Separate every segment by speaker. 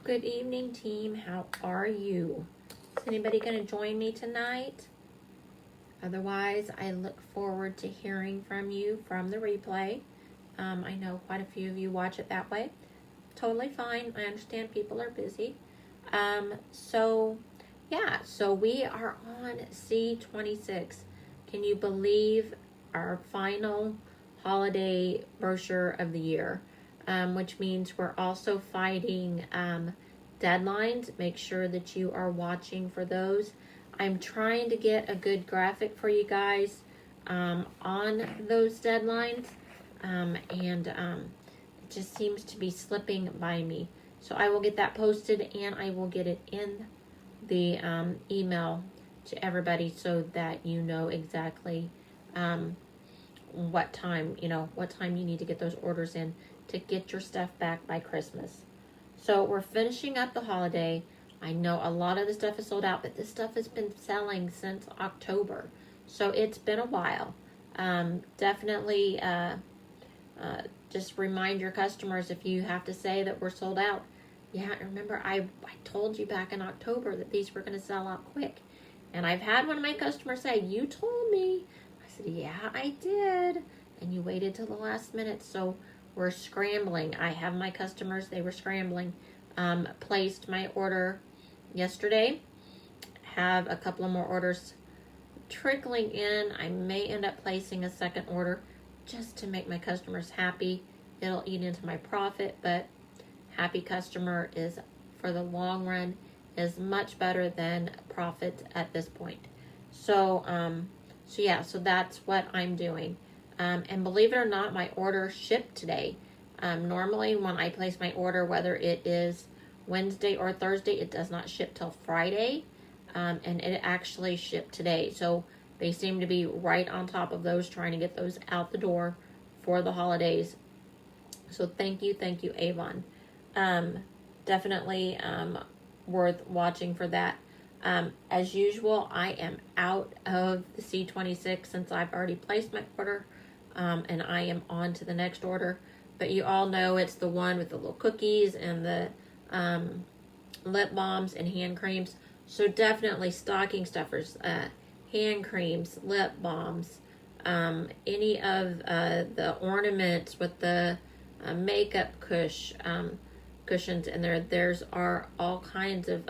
Speaker 1: Good evening, team. How are you? Is anybody going to join me tonight? Otherwise, I look forward to hearing from you from the replay. I know quite a few of you watch it that way. Totally fine. I understand people are busy. So we are on C26. Can you believe our final holiday brochure of the year? Which means we're also fighting deadlines. Make sure that you are watching for those. I'm trying to get a good graphic for you guys on those deadlines, and it just seems to be slipping by me. So I will get that posted, and I will get it in the email to everybody so that you know exactly what time you need to get those orders in to get your stuff back by Christmas. So we're finishing up the holiday. I know a lot of the stuff is sold out, but this stuff has been selling since October. So it's been a while. Definitely just remind your customers if you have to say that we're sold out. Yeah, remember I told you back in October that these were going to sell out quick. And I've had one of my customers say, you told me. I said, yeah, I did. And you waited till the last minute. So we're scrambling. I have my customers, they were scrambling. Placed my order yesterday. Have a couple of more orders trickling in. I may end up placing a second order just to make my customers happy. It'll eat into my profit, but happy customer is, for the long run, is much better than profit at this point. So that's what I'm doing. And believe it or not, my order shipped today. Normally when I place my order, whether it is Wednesday or Thursday, it does not ship till Friday. And it actually shipped today. So they seem to be right on top of those, trying to get those out the door for the holidays. So thank you, Avon. Definitely worth watching for that. As usual, I am out of the C26 since I've already placed my order, and I am on to the next order. But you all know it's the one with the little cookies and the lip balms and hand creams. So definitely stocking stuffers, hand creams, lip balms, any of the ornaments with the makeup cushions in there. There's are all kinds of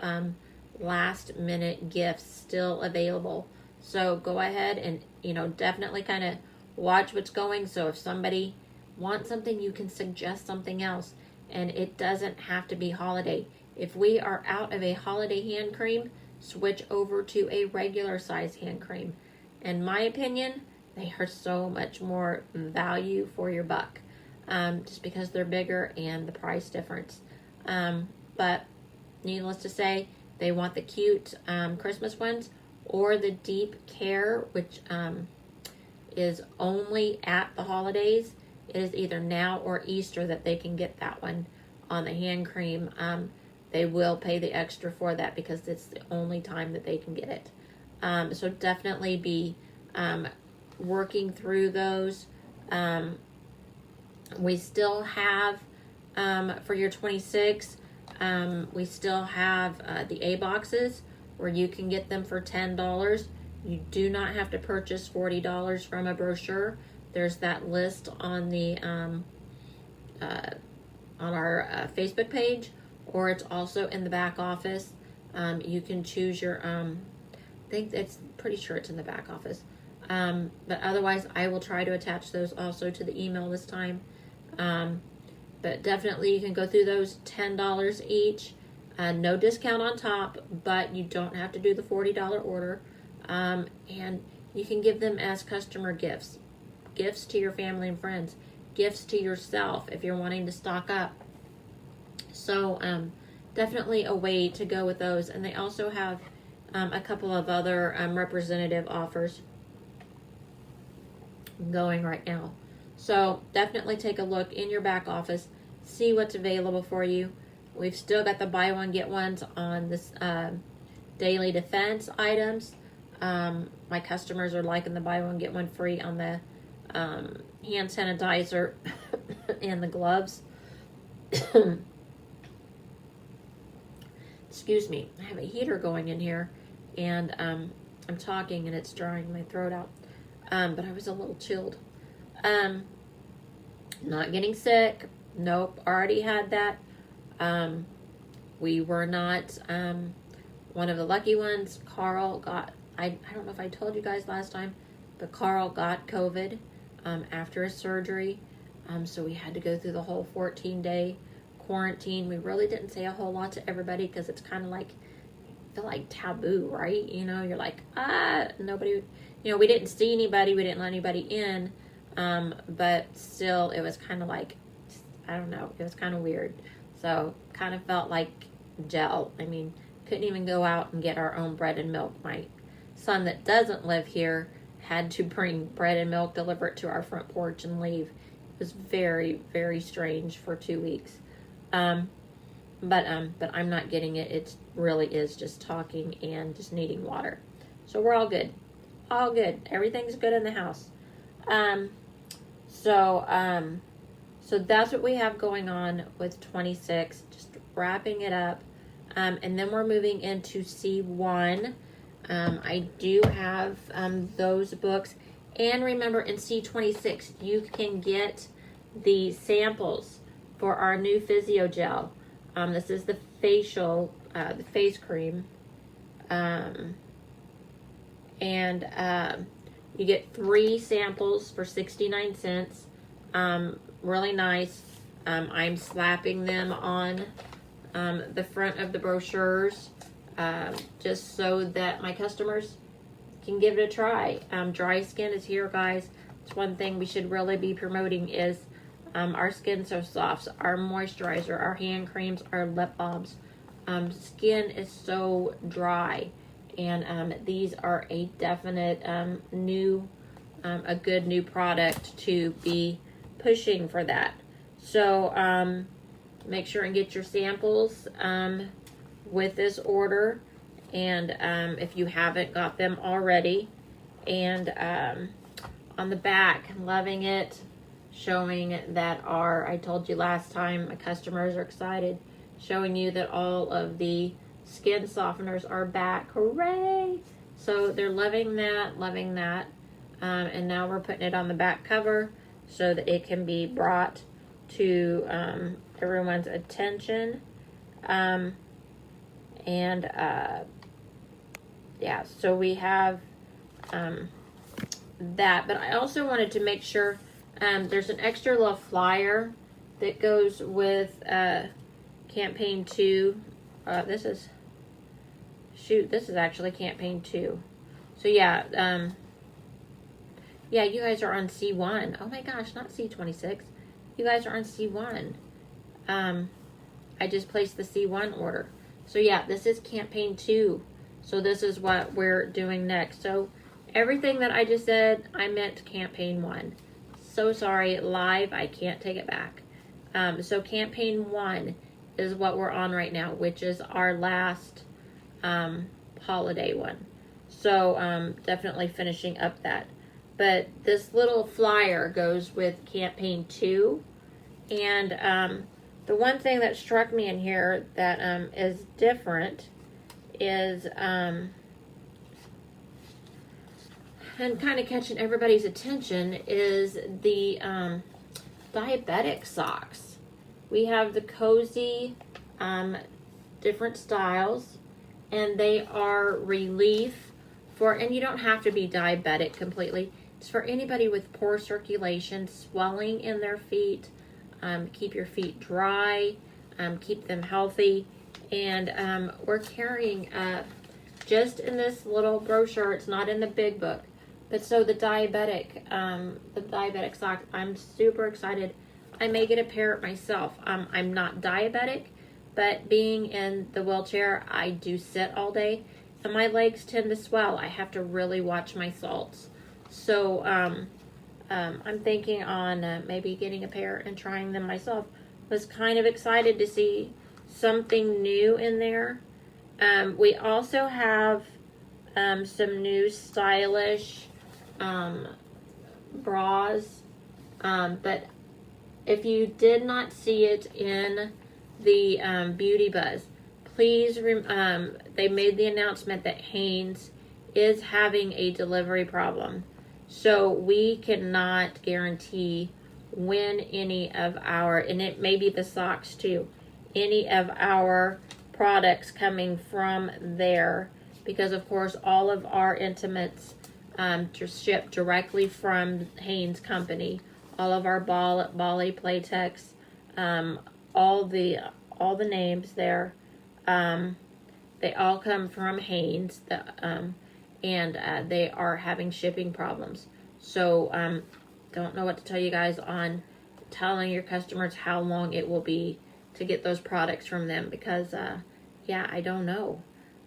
Speaker 1: last minute gifts still available. So go ahead and definitely kind of watch what's going. So if somebody wants something, you can suggest something else, and it doesn't have to be holiday. If we are out of a holiday hand cream, switch over to a regular size hand cream. In my opinion, they are so much more value for your buck, just because they're bigger and the price difference. But needless to say, they want the cute Christmas ones or the deep care, which is only at the holidays. It is either now or Easter that they can get that one on the hand cream. They will pay the extra for that because it's the only time that they can get it. So definitely be working through those. We still have, for your 26, we still have the A boxes where you can get them for $10. You do not have to purchase $40 from a brochure. There's that list on the on our Facebook page, or it's also in the back office. You can choose your I think it's pretty sure it's in the back office. But otherwise, I will try to attach those also to the email this time. But definitely you can go through those, $10 each. No discount on top, but you don't have to do the $40 order. And you can give them as customer gifts. Gifts to your family and friends. Gifts to yourself if you're wanting to stock up. So definitely a way to go with those. And they also have a couple of other representative offers going right now. So definitely take a look in your back office, see what's available for you. We've still got the buy one get ones on this daily defense items. My customers are liking the buy one get one free on the hand sanitizer and the gloves. excuse me, I have a heater going in here, and I'm talking and it's drying my throat out. But I was a little chilled. Not getting sick. Nope, already had that. We were not one of the lucky ones. Carl got, I don't know if I told you guys last time, but Carl got COVID after his surgery. So we had to go through the whole 14-day quarantine. We really didn't say a whole lot to everybody because it's kind of like, I feel like taboo, right? You know, you're like, nobody, you know, we didn't see anybody, we didn't let anybody in, but still, it was kind of like, I don't know, it was kind of weird. So, kind of felt like gel. I mean, couldn't even go out and get our own bread and milk. My son that doesn't live here had to bring bread and milk, deliver it to our front porch, and leave. It was very, very strange for 2 weeks. But I'm not getting it. It really is just talking and just needing water. So we're all good. All good. Everything's good in the house. So that's what we have going on with 26. Just wrapping it up. And then we're moving into C1. I do have those books. And remember, in C26, you can get the samples for our new physio gel. This is the facial, the face cream. You get 3 samples for 69 cents. Really nice. I'm slapping them on the front of the brochures just so that my customers can give it a try. Dry skin is here, guys. It's one thing we should really be promoting is our skin so soft, our moisturizer, our hand creams, our lip balms. Skin is so dry, and these are a definite new, a good new product to be pushing for that. So make sure and get your samples with this order, and if you haven't got them already. And on the back, I'm loving it, showing that I told you last time, my customers are excited, showing you that all of the skin softeners are back. Hooray! So they're loving that. And now we're putting it on the back cover so that it can be brought to everyone's attention. Yeah, so we have that. But I also wanted to make sure there's an extra little flyer that goes with campaign 2. This is actually campaign 2. So yeah, yeah, you guys are on C1. Oh my gosh, not C26. You guys are on C1. I just placed the C1 order. So yeah, this is campaign 2. So this is what we're doing next. So everything that I just said, I meant campaign 1. So sorry, live, I can't take it back. So campaign 1 is what we're on right now, which is our last holiday one. So definitely finishing up that. But this little flyer goes with campaign 2. And the one thing that struck me in here that is different is, and kind of catching everybody's attention, is the diabetic socks. We have the cozy different styles, and they are relief for, and you don't have to be diabetic completely. It's for anybody with poor circulation, swelling in their feet. Keep your feet dry, keep them healthy. And we're carrying just in this little brochure, it's not in the big book, but so the diabetic socks, I'm super excited. I may get a pair myself. I'm not diabetic, but being in the wheelchair, I do sit all day, and my legs tend to swell. I have to really watch my salts. So I'm thinking on maybe getting a pair and trying them myself. Was kind of excited to see something new in there. We also have some new stylish bras, but if you did not see it in the Beauty Buzz, please, they made the announcement that Hanes is having a delivery problem. So we cannot guarantee when any of our, and it may be the socks too, any of our products coming from there, because of course all of our intimates just ship directly from Hanes company. All of our Bali Playtex, all the names there, they all come from Hanes, and they are having shipping problems. So don't know what to tell you guys on telling your customers how long it will be to get those products from them, because yeah, I don't know.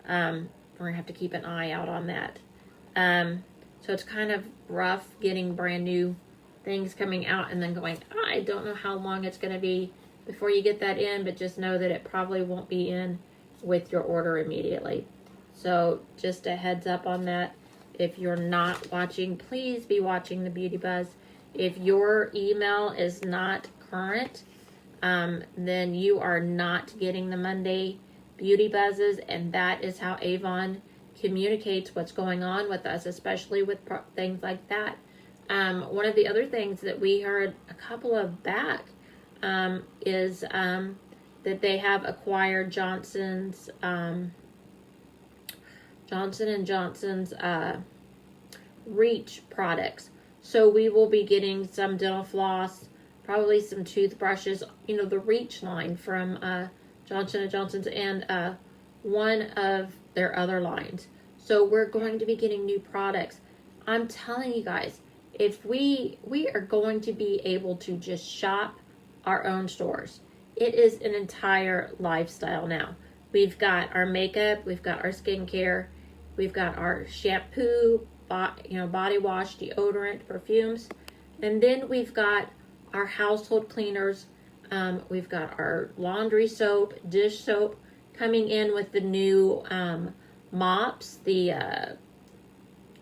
Speaker 1: We're gonna have to keep an eye out on that. So it's kind of rough getting brand new things coming out and then going, I don't know how long it's gonna be before you get that in, but just know that it probably won't be in with your order immediately. So just a heads up on that. If you're not watching, please be watching the Beauty Buzz. If your email is not current, then you are not getting the Monday Beauty Buzzes, and that is how Avon communicates what's going on with us, especially with things like that. One of the other things that we heard a couple of back is that they have acquired Johnson & Johnson's Reach products. So we will be getting some dental floss, probably some toothbrushes, the Reach line from Johnson & Johnson's, and one of their other lines. So we're going to be getting new products. I'm telling you guys, if we are going to be able to just shop our own stores. It is an entire lifestyle now. We've got our makeup, we've got our skincare, we've got our shampoo, body wash, deodorant, perfumes, and then we've got our household cleaners. We've got our laundry soap, dish soap, coming in with the new mops. The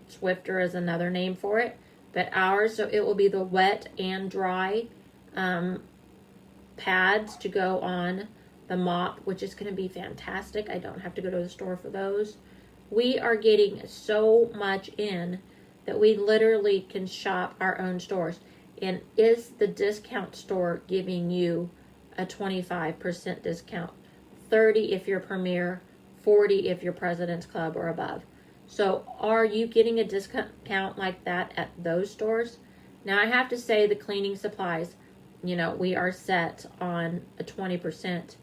Speaker 1: Swifter is another name for it, but ours, so it will be the wet and dry pads to go on the mop, which is going to be fantastic. I don't have to go to the store for those. We are getting so much in that we literally can shop our own stores. And is the discount store giving you a 25% discount? 30 if you're Premier, 40 if you're President's Club or above. So are you getting a discount like that at those stores? Now I have to say the cleaning supplies, we are set on a 20%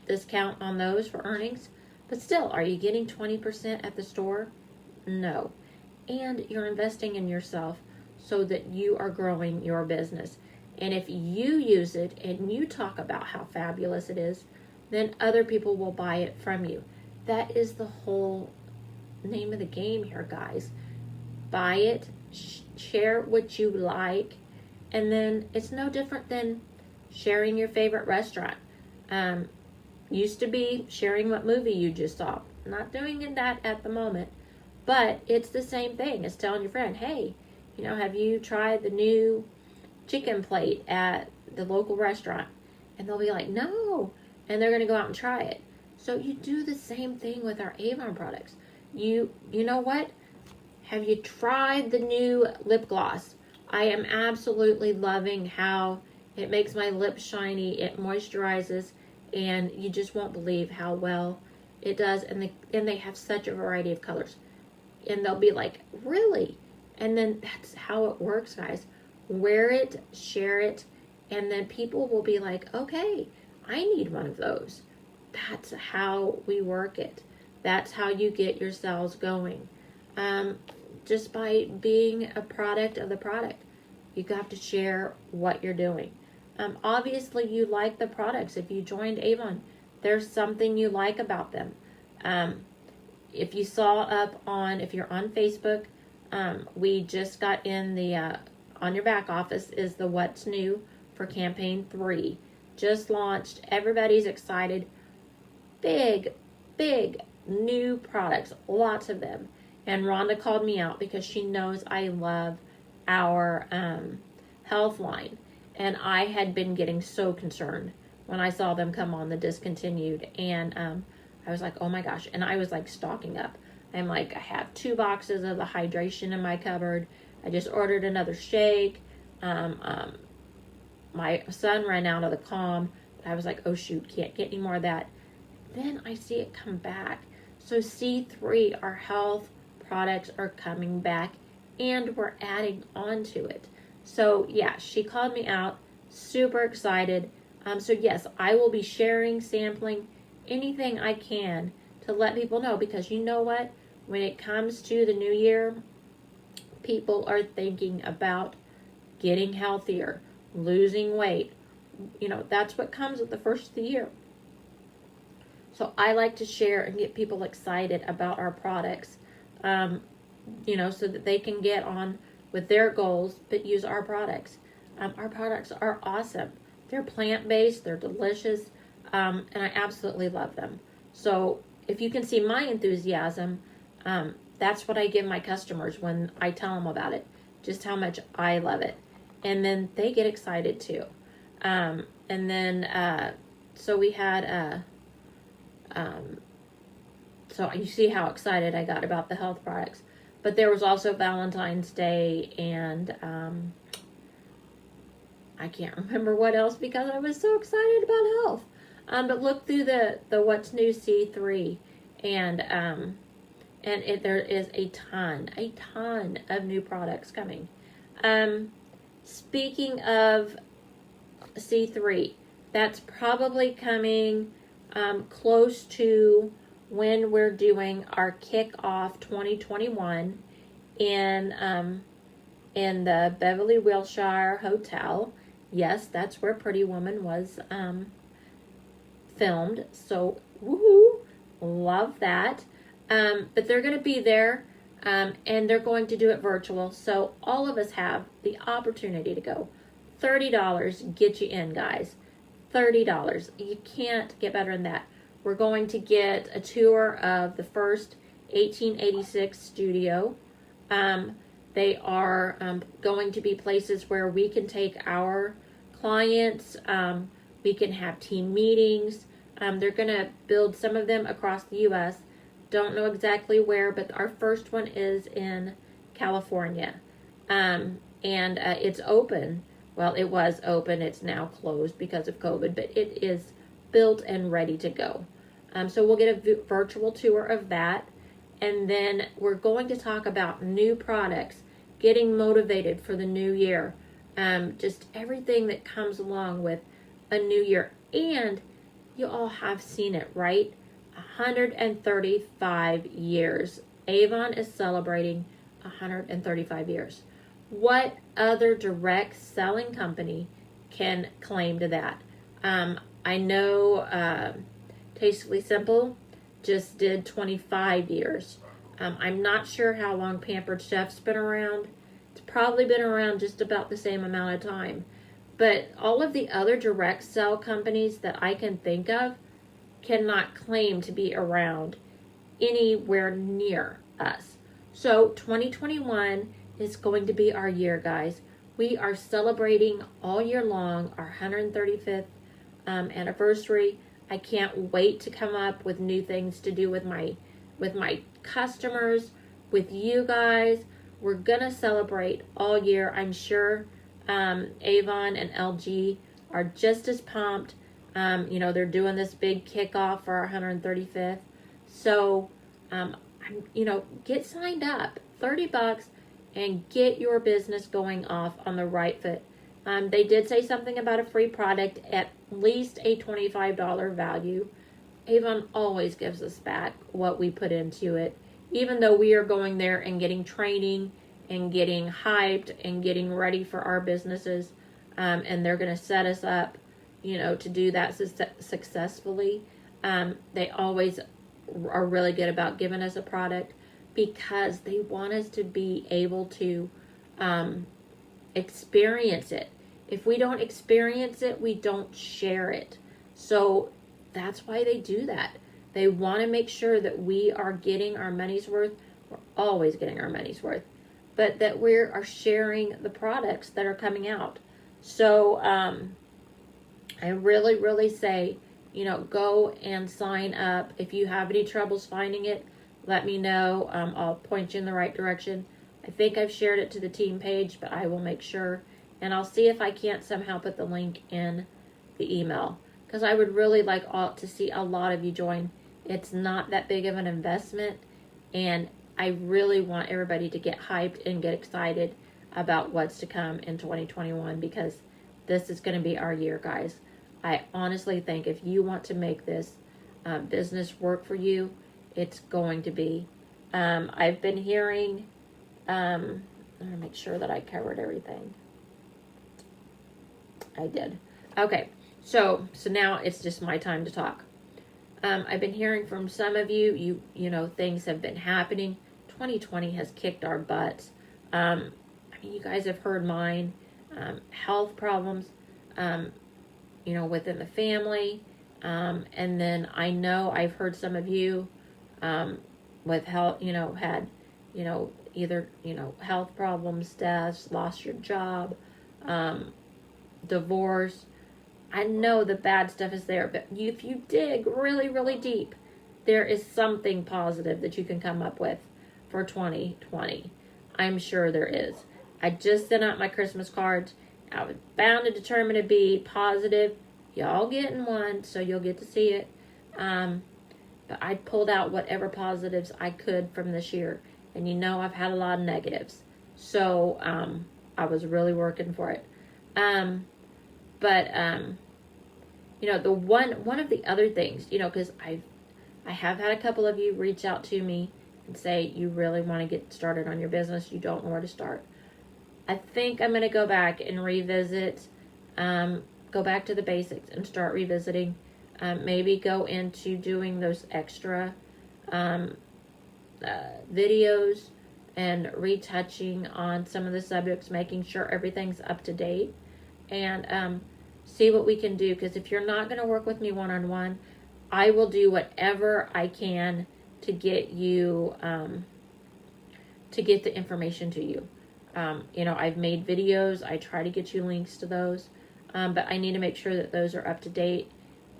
Speaker 1: discount on those for earnings. But still, are you getting 20% at the store? No. And you're investing in yourself so that you are growing your business. And if you use it and you talk about how fabulous it is, then other people will buy it from you. That is the whole name of the game here, guys. Buy it, share what you like, and then it's no different than sharing your favorite restaurant. Used to be sharing what movie you just saw. Not doing that at the moment, but it's the same thing as telling your friend, hey, have you tried the new chicken plate at the local restaurant? And they'll be like, no, and they're going to go out and try it. So you do the same thing with our Avon products. You know what? Have you tried the new lip gloss? I am absolutely loving how it makes my lips shiny, it moisturizes, and you just won't believe how well it does. And they have such a variety of colors. And they'll be like, really? And then that's how it works, guys. Wear it, share it, and then people will be like, okay, I need one of those. That's how we work it. That's how you get your sales going. Just by being a product of the product. You got to share what you're doing. Obviously, you like the products. If you joined Avon, there's something you like about them. If you saw if you're on Facebook, we just got in the, on your back office is the What's New for Campaign 3. Just launched. Everybody's excited. Big new products. Lots of them. And Rhonda called me out because she knows I love our health line. And I had been getting so concerned when I saw them come on the discontinued. And I was like, oh my gosh. And I was like stocking up. I'm like, I have 2 boxes of the hydration in my cupboard. I just ordered another shake. My son ran out of the Calm. I was like, oh shoot, can't get any more of that. Then I see it come back. So C3, our health products are coming back, and we're adding on to it. So yeah, she called me out, super excited. So yes, I will be sharing, sampling, anything I can to let people know, because you know what? When it comes to the new year, people are thinking about getting healthier, losing weight. You know, that's what comes at the first of the year. So I like to share and get people excited about our products, you know, so that they can get on with their goals, but use our products. Our products are awesome. They're plant-based, they're delicious, and I absolutely love them. So if you can see my enthusiasm, that's what I give my customers when I tell them about it, just how much I love it. And then they get excited too. And then, so we had, so you see how excited I got about the health products. But there was also Valentine's Day, and I can't remember what else because I was so excited about health. But look through the What's New C3, and there is a ton of new products coming. Speaking of C3, that's probably coming close to when we're doing our kickoff 2021 in the Beverly Wilshire Hotel. Yes, that's where Pretty Woman was filmed. So, woohoo! Love that. But they're going to be there, and they're going to do it virtual. So all of us have the opportunity to go. $30 get you in, guys. $30. You can't get better than that. We're going to get a tour of the first 1886 studio. They are going to be places where we can take our clients. We can have team meetings. They're going to build some of them across the U.S. Don't know exactly where, but our first one is in California. And it's open. Well, it was open. It's now closed because of COVID, but it is built and ready to go. So we'll get a virtual tour of that. And then we're going to talk about new products, getting motivated for the new year. Just everything that comes along with a new year. And you all have seen it, right? 135 years. Avon is celebrating 135 years. What other direct selling company can claim to that? I know Tastefully Simple just did 25 years. I'm not sure how long Pampered Chef's been around. It's probably been around just about the same amount of time. But all of the other direct sell companies that I can think of cannot claim to be around anywhere near us. So 2021 is going to be our year, guys. We are celebrating all year long our 135th anniversary. I can't wait to come up with new things to do with my customers, with you guys. We're gonna celebrate all year. I'm sure Avon and LG are just as pumped. They're doing this big kickoff for our 135th. So, get signed up. $30 and get your business going off on the right foot. They did say something about a free product, at least a $25 value. Avon always gives us back what we put into it, even though we are going there and getting training and getting hyped and getting ready for our businesses. And they're going to set us up, to do that successfully. They always are really good about giving us a product because they want us to be able to experience it. If we don't experience it, we don't share it. So that's why they do that. They want to make sure that we are getting our money's worth. We're always getting our money's worth. But that we are sharing the products that are coming out. So I really, really say, go and sign up. If you have any troubles finding it, let me know. I'll point you in the right direction. I think I've shared it to the team page, but I will make sure. And I'll see if I can't somehow put the link in the email, because I would really like to see a lot of you join. It's not that big of an investment, and I really want everybody to get hyped and get excited about what's to come in 2021, because this is going to be our year, guys. I honestly think if you want to make this business work for you, it's going to be. I've been hearing, I'm going to make sure that I covered everything. I did. Okay, so now it's just my time to talk. I've been hearing from some of you, things have been happening. 2020 has kicked our butts. You guys have heard mine. Health problems, within the family. And then I know I've heard some of you with health, had, either, health problems, deaths, lost your job, divorce. I know the bad stuff is there, but if you dig really, really deep, there is something positive that you can come up with for 2020. I'm sure there is. I just sent out my Christmas cards. I was bound and determined to be positive. Y'all getting one, so you'll get to see it. But I pulled out whatever positives I could from this year. And I've had a lot of negatives. So I was really working for it. The one of the other things, because I have had a couple of you reach out to me and say you really want to get started on your business. You don't know where to start. I think I'm going to go back and revisit, go back to the basics and start revisiting. Maybe go into doing those extra videos and retouching on some of the subjects, making sure everything's up to date, and see what we can do. Because if you're not going to work with me one-on-one, I will do whatever I can to get you, to get the information to you. I've made videos. I try to get you links to those. But I need to make sure that those are up to date.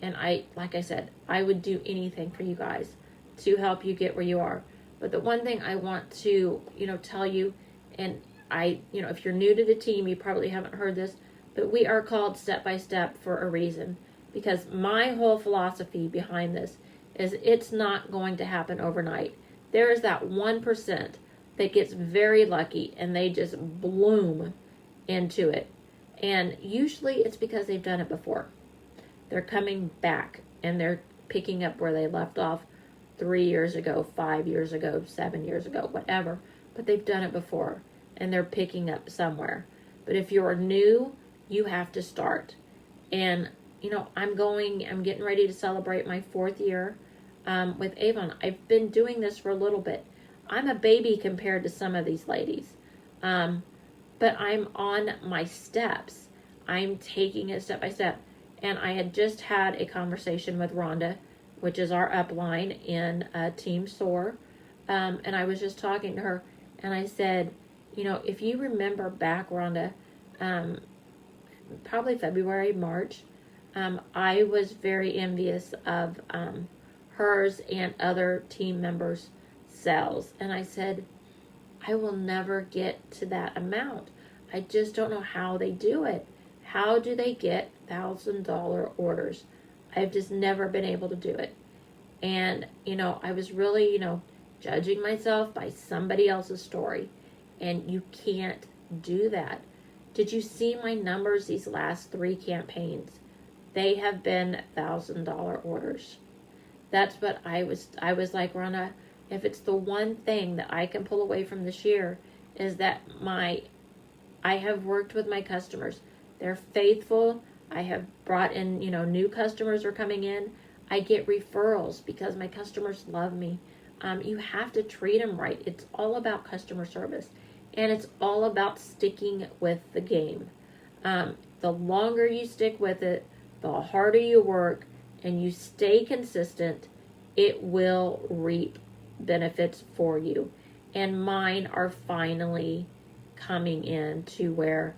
Speaker 1: And like I said, I would do anything for you guys to help you get where you are. But the one thing I want to, tell you, and if you're new to the team, you probably haven't heard this, but we are called Step by Step for a reason. Because my whole philosophy behind this is it's not going to happen overnight. There is that 1% that gets very lucky and they just bloom into it. And usually it's because they've done it before. They're coming back and they're picking up where they left off 3 years ago, 5 years ago, 7 years ago, whatever. But they've done it before and they're picking up somewhere. But if you're new, you have to start. And, I'm getting ready to celebrate my 4th year with Avon. I've been doing this for a little bit. I'm a baby compared to some of these ladies. But I'm on my steps. I'm taking it step by step. And I had just had a conversation with Rhonda, which is our upline in Team SOAR. And I was just talking to her. And I said, if you remember back, Rhonda, probably February, March, I was very envious of hers and other team members' sales. And I said, I will never get to that amount. I just don't know how they do it. How do they get $1,000 orders? I've just never been able to do it. And, I was really, judging myself by somebody else's story. And you can't do that. Did you see my numbers these last 3 campaigns? They have been $1,000 orders. That's what I was like, Rhonda, if it's the one thing that I can pull away from this year is that I have worked with my customers. They're faithful. I have brought in, new customers are coming in. I get referrals because my customers love me. You have to treat them right. It's all about customer service. And it's all about sticking with the game. The longer you stick with it, the harder you work, and you stay consistent, it will reap benefits for you. And mine are finally coming in to where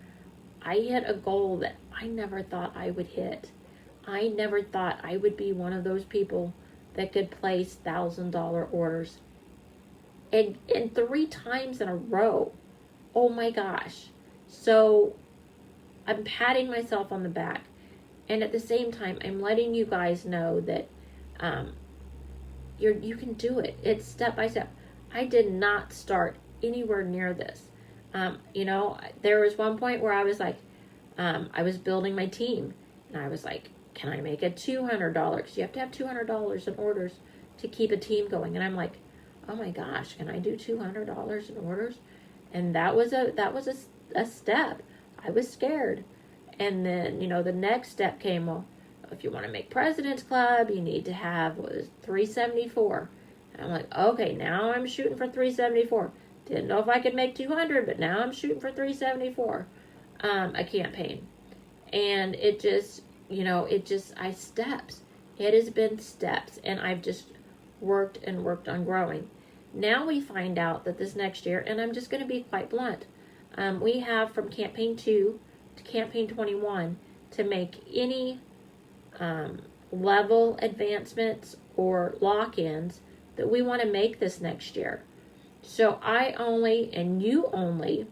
Speaker 1: I hit a goal that I never thought I would hit. I never thought I would be one of those people that could place $1,000 orders. And 3 times in a row. Oh my gosh. So I'm patting myself on the back. And at the same time, I'm letting you guys know that you can do it. It's step by step. I did not start anywhere near this. There was one point where I was like, I was building my team. And I was like, can I make it $200? You have to have $200 in orders to keep a team going. And I'm like, oh my gosh, can I do $200 in orders? And that was a step. I was scared. And then, the next step came, well, if you want to make President's Club, you need to have, 374. And I'm like, okay, now I'm shooting for 374. Didn't know if I could make 200, but now I'm shooting for 374, a campaign. And it just, steps. It has been steps, and I've just worked and worked on growing. Now we find out that this next year, and I'm just going to be quite blunt, we have from campaign 2 to campaign 21 to make any level advancements or lock-ins that we want to make this next year. So I only, and you only,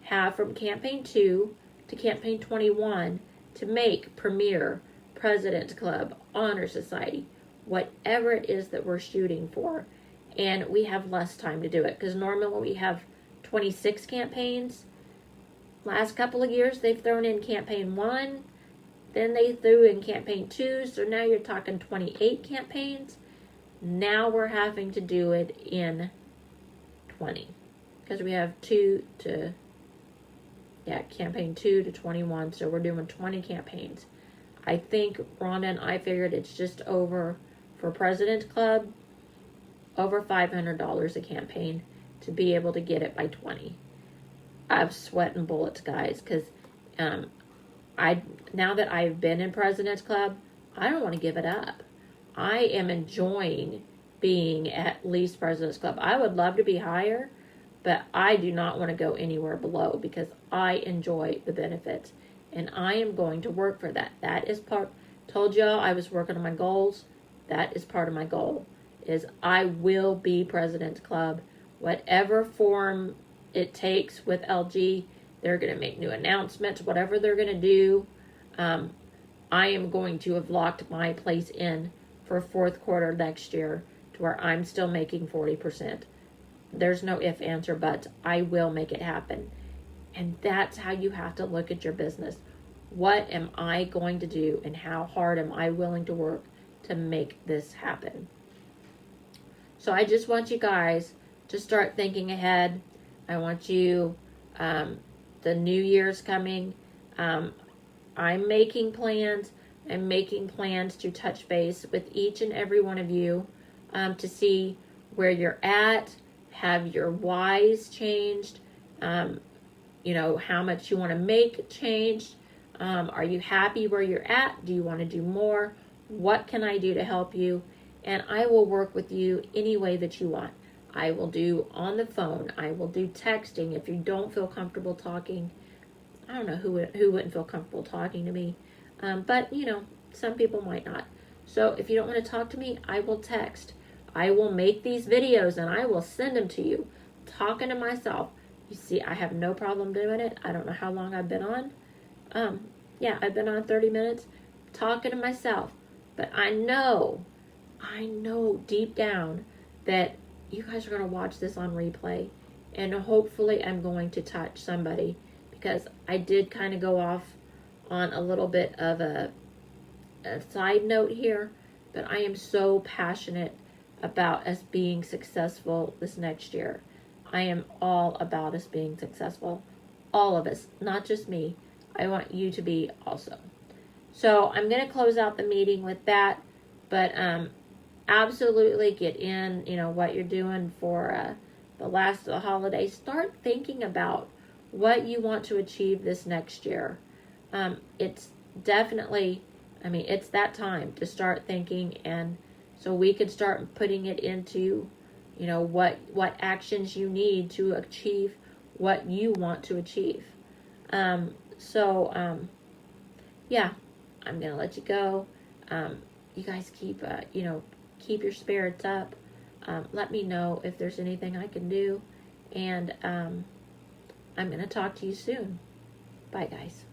Speaker 1: have from campaign 2 to campaign 21 to make Premier, President's Club, Honor Society, whatever it is that we're shooting for. And we have less time to do it because normally we have 26 campaigns. Last couple of years they've thrown in campaign 1, then they threw in campaign 2, so now you're talking 28 campaigns. Now we're having to do it in 20 because we have campaign 2 to 21, so we're doing 20 campaigns. I think Rhonda and I figured it's just over, for President's Club, over $500 a campaign to be able to get it by 20. I'm sweating bullets, guys, because now that I've been in President's Club, I don't want to give it up. I am enjoying being at least President's Club. I would love to be higher, but I do not want to go anywhere below because I enjoy the benefits, and I am going to work for that. That is told y'all I was working on my goals. That is part of my goal, is I will be President's Club, whatever form it takes with LG. They're going to make new announcements, whatever they're going to do. I am going to have locked my place in for fourth quarter next year to where I'm still making 40%. There's no if, ands, or buts. I will make it happen. And that's how you have to look at your business. What am I going to do, and how hard am I willing to work to make this happen? So I just want you guys to start thinking ahead. I want you, the new year's coming. I'm making plans. I'm making plans to touch base with each and every one of you to see where you're at. Have your whys changed? How much you want to make changed? Are you happy where you're at? Do you want to do more? What can I do to help you? And I will work with you any way that you want. I will do on the phone. I will do texting. If you don't feel comfortable talking, I don't know who wouldn't feel comfortable talking to me. But, some people might not. So if you don't want to talk to me, I will text. I will make these videos and I will send them to you. Talking to myself. You see, I have no problem doing it. I don't know how long I've been on. I've been on 30 minutes talking to myself. But I know deep down that you guys are going to watch this on replay. And hopefully I'm going to touch somebody, because I did kind of go off on a little bit of a side note here. But I am so passionate about us being successful this next year. I am all about us being successful. All of us, not just me. I want you to be also. So I'm going to close out the meeting with that. But absolutely get in, what you're doing for the last of the holidays. Start thinking about what you want to achieve this next year. It's definitely, it's that time to start thinking, and so we can start putting it into, what actions you need to achieve what you want to achieve. I'm going to let you go. you guys keep, keep your spirits up. Let me know if there's anything I can do. And I'm going to talk to you soon. Bye, guys.